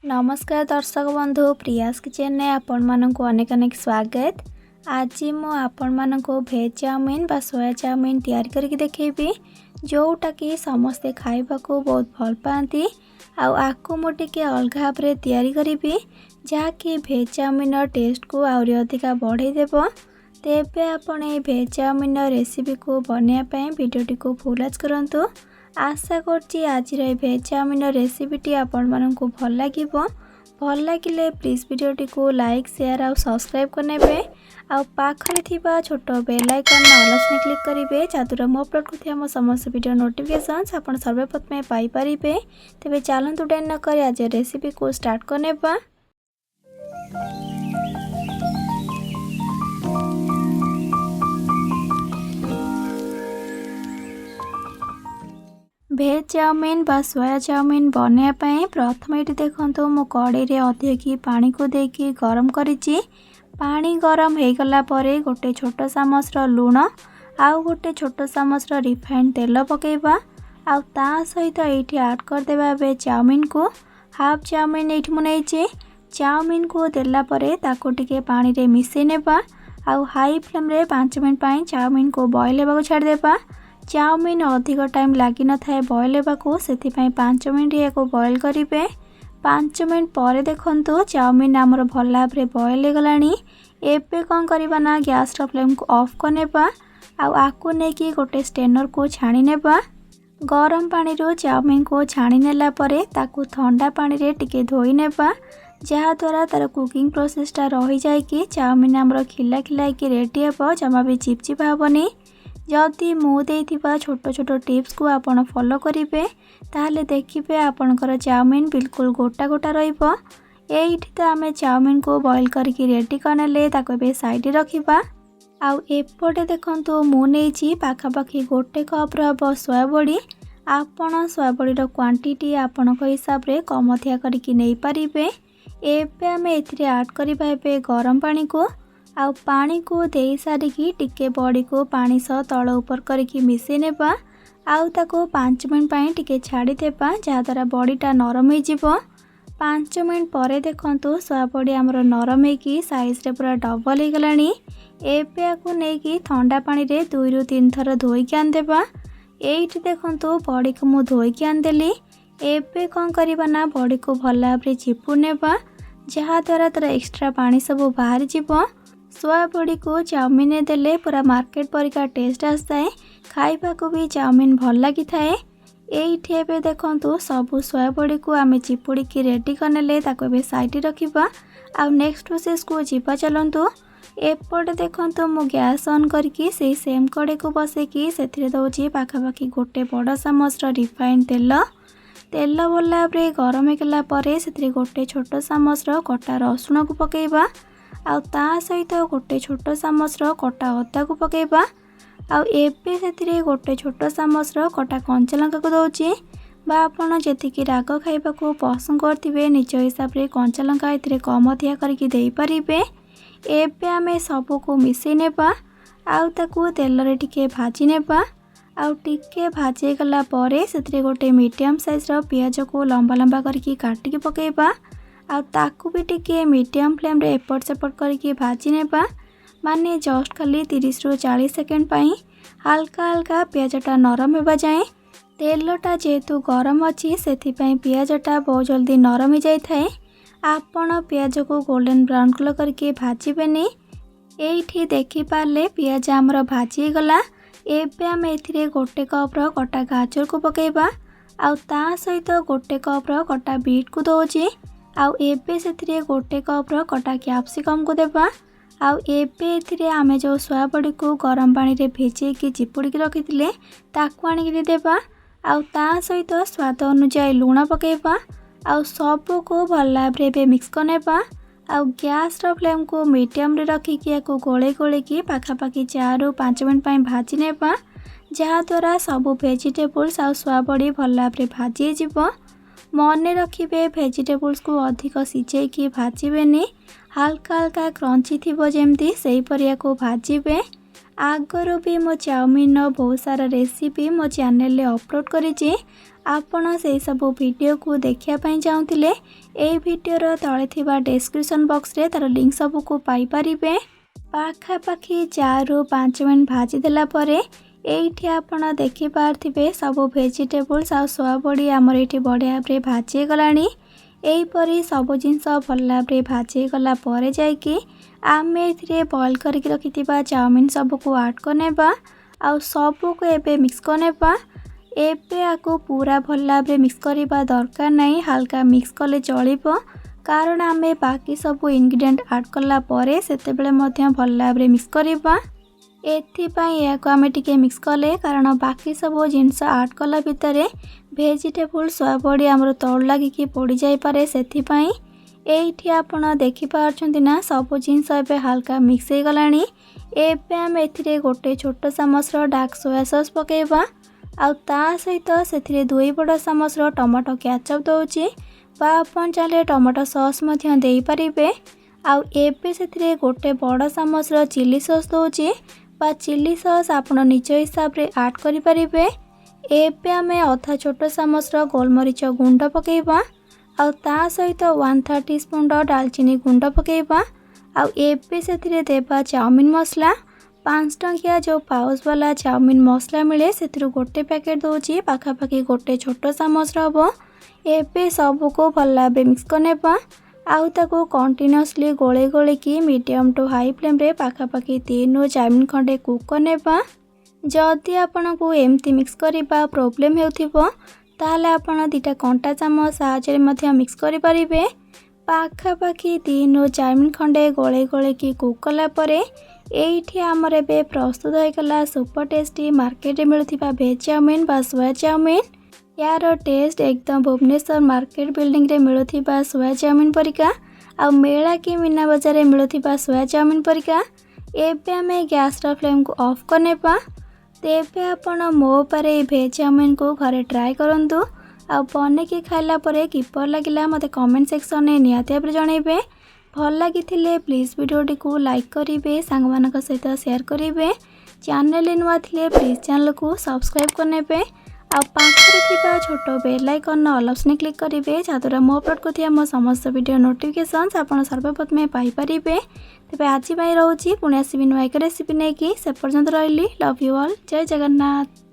नमस्कार दर्शक बंधु प्रियास किचन ने आपण मानक अनेक अनेक स्वागत। आज मु आपण मानक भेज चाउमीन बा सोया चाउमीन तैयारी करके देखैबी जोटा कि समस्ते खाइबा को बहुत भल पाती। आको मु टिके अलग भाव तैयारी करी जहाँकि भेज चाउमीन टेस्ट को आउरी अधिका बढ़े देव। तेबे आपण ए भेज चाउमीन रेसिपी को बनाया वीडियोटी को फुल वॉच करंतु। आशा करछि आज भेज चाउमीन रेसिपीटी आपण मानक भल लागिबो। भल लागिले प्लीज वीडियोटी को लाइक शेयर और सब्सक्राइब करनेबे। आ पाखरे थिबा छोट बेल आइकन ऑल क्लिक करिवे जहाद्वारा मो अपलोड करथिबा मो समस्त वीडियो नोटिफिकेशंस आपण सर्वप्रथमे पाई परिबे। तेबे चलंतु डेन न करी आज रेसिपी को स्टार्ट करनेबा। भेज चाउमीन बा सोया चाउमीन बनाया प्रथम ये देखो मु कड़े अधिक पानी को देकी गरम करिछि। पानी गरम हो गला परे गोटे छोट चामच लुण आउ गोटे छोट चामच रिफाइंड तेल पकेबा। आउ ता सहित ये ऐड करदेबा बे चाउमीन को। हाफ चाउमीन ये मुझे चाउमीन को देला परे ताको टिके पानी रे मिसई नेबा। आउ हाई फ्लेम रे 5 मिनट पाई चाउमीन को बॉयल होगा छाड़ देबा। चाउमीन अधिक टाइम लगी न थाए बॉयल होगा से 5 मिनट या बॉयल करेंगे। 5 मिनट पर देखु चाउमीन आमर भल भाव बॉयल हो गलानी। एबे कौन करबा ना गैस फ्लेम को ऑफ करनेबा। आकु नेकी गोटे स्टेनर को छाणी नेबा। गरम पानी रो चाउमीन को छाणी नेला परे ताकू ठंडा पानी रे टिके धोई नेबा जहा द्वारा तार कुकिंग प्रोसेसटा रही जाए कि चाउमीन आमर खिला खिला कि रेडी हे जमा भी चिपचिप हेबनी। जदि मु देइथिबा छोट छोट टिप्स को आपण फॉलो करिवे ताहले देखिबे आपणकर चाउमीन बिल्कुल गोटा गोटा रहिबो। एइठी तो आमे चाउमीन को बॉयल करके रेडी करनेले ताको बे साइड रखिबा। आउ एपटे देखंतु मु नेइछि पाखापाखी गोटे कप रहबो सोया बड़ी। आपण सोया बड़ीर क्वांटिटी आपणक हिसाब रे कम अधिया करके नै परिबे। एबे आमे एथिरे ऐड करिबा एबे गरम पानी को। आउ पानी को दे सारिकी टिके बड़ी को पानी सह तल ऊपर करके मिसई नेबा। आउ ताको 5 मिनट पाई टिके छाड़ी देबा जहा द्वारा बड़ीटा नरम हो जिवो। 5 मिनट पर देखंतु सोया बड़ी आमर नरम होगी साइज रे पूरा डबल हो गलानी। एबे आकु नेकी ठंडा पानी रे 2 ରୁ 3 थर धोईकी आन देबा। एइठी देखंतु बड़ी को मु धोईकी आन देली। एबे कौन करबा ना बड़ी को भल भाव चिपु नेबा जहा द्वारा तार एक्स्ट्रा पानी सब बाहर जिवो। सोया बड़ी को चाउमीन देले पूरा मार्केट परिका टेस्ट आसए। खाइबा को भी चाउमीन भल लगी थाए। एइठी एबे देखंतु सबु सोया बड़ी को आमे चिपुड़ी की रेडी करनेले ताको एबे साइड रखिबा। आ नेक्स्ट प्रोसेस को जीवा चलंतु। एपटे देखंतु मु गैस ऑन करके से सेम कड़े को बसेकी सेथिरे दउची पाखापाखी गोटे बड़ चामच रिफाइंड तेल भल भाव गरम होगा परे सेथिरे गोटे छोट चामच कटा रसुण को पकेबा। आउ ता सहित गोटे छोट चामच कटा अदा को पकेबा। आउ एबे सेथिरे गोटे छोट चामच कटा कंचा लंका को दउची बा आपण जेतिकी राग खाइबा को पसंद करथिबे निज हिसाब रे कंचा लंका एथिरे कम अधिया करके देई परिबे। एबे आमे सबो को मिसई नेबा। आउ ताकू तेल रे टिके भाजी नेबा। आउ टिके भाजी गला परे सेथिरे गोटे मीडियम साइज रो पियाज को लंबा लंबा करके काटी के पकेबा। आउ ताकू भी टिके मीडियम फ्लेम रे एपट सेपट करके भाजी नेबा। माने जस्ट खाली 30 ରୁ 40 सेकेंड पाई हल्का हल्का पियाजटा नरम होगा जाए। तेलटा जेहेतु गरम अच्छी से पियाजटा बहुत जल्दी नरम हो जाए थाए। आपण पियाज को गोल्डन ब्राउन कलर करके भाजबेनी। एइठी देखि पारले पियाज आमर भाजी गला। एबे आम एथिरे गोटे कप कटा गाजर को पकेबा। आउ ता सहित गोटे कप कटा बीट को दउची। आउ एबे सेथिरे गोटे कप कटा कैप्सिकम को देबा। आउ एबे एथिरे आमे जो सोया बड़ी को गरम पानी रे भेजे की चिपुड़ी की रखिथिले ताकू आनिक देबा। आउ ता सहित स्वाद अनुसार लुण पकेबा। आउ सबू को भल भाव मिक्स करनेबा। आउ गैस फ्लेम को मीडियम रे रखिकी याको गोले गोले की पाखापाखी 4 ରୁ 5 मिनट पाई भाजी नेबा जहा द्वारा सबू वेजिटेबल्स आउ सोया बड़ी भल भाव भाजी जिवो। मने रखिबे वेजिटेबल्स को अधिक सिझेकी भाजबेनी। हल्का हल्का क्रंची थिबो जेमती सेही परिया को भाजीबे। आगरू भी मो चाउमीन बहुत सारा रेसिपी मो चैनल अपलोड करिछि। आपण से सब वीडियो को देखिया पई चाहुतिले ए वीडियोर तळे थिबा डिस्क्रिप्शन बॉक्स रे तार लिंक सब को पाई परिबे। पाखापाखि 4 ରୁ 5 मिनट भाजी देला परे एठी आपण देखि पारथिबे सब वेजिटेबल्स आ सोया बड़ी हमर एठी बढ़िया भाबरे भाजी गलानी। एही परी सब जिंस भल भाबरे भाजी गला परे जाय कि आमे एथिरे बॉईल करके रखिथिबा चाउमीन सब को ऐड करनेबा आ सब को एबे मिक्स करनेबा। एबे आको पूरा भल भाबरे मिक्स करिबा दरकार नहीं, हल्का मिक्स कले चलिबो कारण आमे बाकी सब इंग्रेडिएंट ऐड करला परे सेतेबेले मध्य भल भाबरे मिक्स करिबा। एथिपाई याको आमे टिके मिक्स कले कारण बाकी सब जिनस ऐड कला भितरे वेजिटेबल सोया बड़ी हमर तळ लागि कि पड़ी जाय पारे। सेथिपाई एठी आपण देखि पारछंती ना सब जिनस एबे हल्का मिक्स हे गलानी। एबे हम एथिरे गोटे छोट चामच डार्क सोया सॉस पकेबा आ ता सहित सेथिरे 2 बड़ चामच टमाटो केचप दउची बा आपण चाले टमाटो सॉस मध्य देई परिबे। आ एबे सेथिरे गोटे बड़ चामच चिली सॉस दउची बा चिली सॉस आपण निज हिसाब रे ऐड करि परिबे। एबे हमें आधा छोट चामच गोलमरीच गुंड पकेबा आ ता सहित 1/3 टीस्पून दालचीनी गुंड पकेबा। आ एबे सेथिरे देबा चाउमीन मसला 5 टंकिया जो पाउच वाला चाउमीन मसला मिले सेथिरु गोटे पैकेट दउची पाखापाखि गोटे छोट चामच हबो। एबे सब को भल भाबरे मिक्स करनेबा आउ ताको कंटिन्यूअसली गोले गोले की मीडियम टू हाई फ्लेम रे पाखापाखि 3 ରୁ 4 मिनट खंडे कुक करनेबा। जदि आपण को एमती मिक्स करिबा प्रॉब्लम हेउथिबो ताले आपण 2टा कंटा चामच साहाय्य मध्य मिक्स करि परिबे। पाखापाखि 3 ରୁ 4 मिनट खंडे गोले गोले की कुक कला परे एठी हमर एबे प्रस्तुत होय गला सुपर टेस्टी मार्केट रे मिलुथिबा वेज चाउमीन बा सोया चाउमीन। यार टेस्ट एकदम भुवनेश्वर मार्केट बिल्डिंग रे मिलुथिबा सोया चाउमीन परिका आ मेला की मीना बाजार रे मिलुथिबा सोया चाउमीन परिका। एबे हमें गैस रा फ्लेम को ऑफ करनेबा। तेबे आपण मो पारे वेज चाउमीन को घरे ट्राई करंतु आ बने के खाइला परे किपर लागिला मते कमेंट सेक्शन में निहाती भाबरे जणैबे। भल लागिथिले प्लीज वीडियो को लाइक करिवे, सांग मानक सहित शेयर करिवे। चैनल नुआ थिले प्लीज चैनल को सब्सक्राइब करनेबे आ पाखरे थिबा छोटो bell icon all option click करिवे जाद्वारा मो अपलोड करथिया मो समस्त वीडियो नोटिफिकेशंस आपण सर्वप्रथमे पाई परिबे। तेबे आज बाय रहउची पुणी आसीबि नुआ एक रेसिपी नेकी से पर्यंत रहिली। लव यू ऑल, जय जगन्नाथ।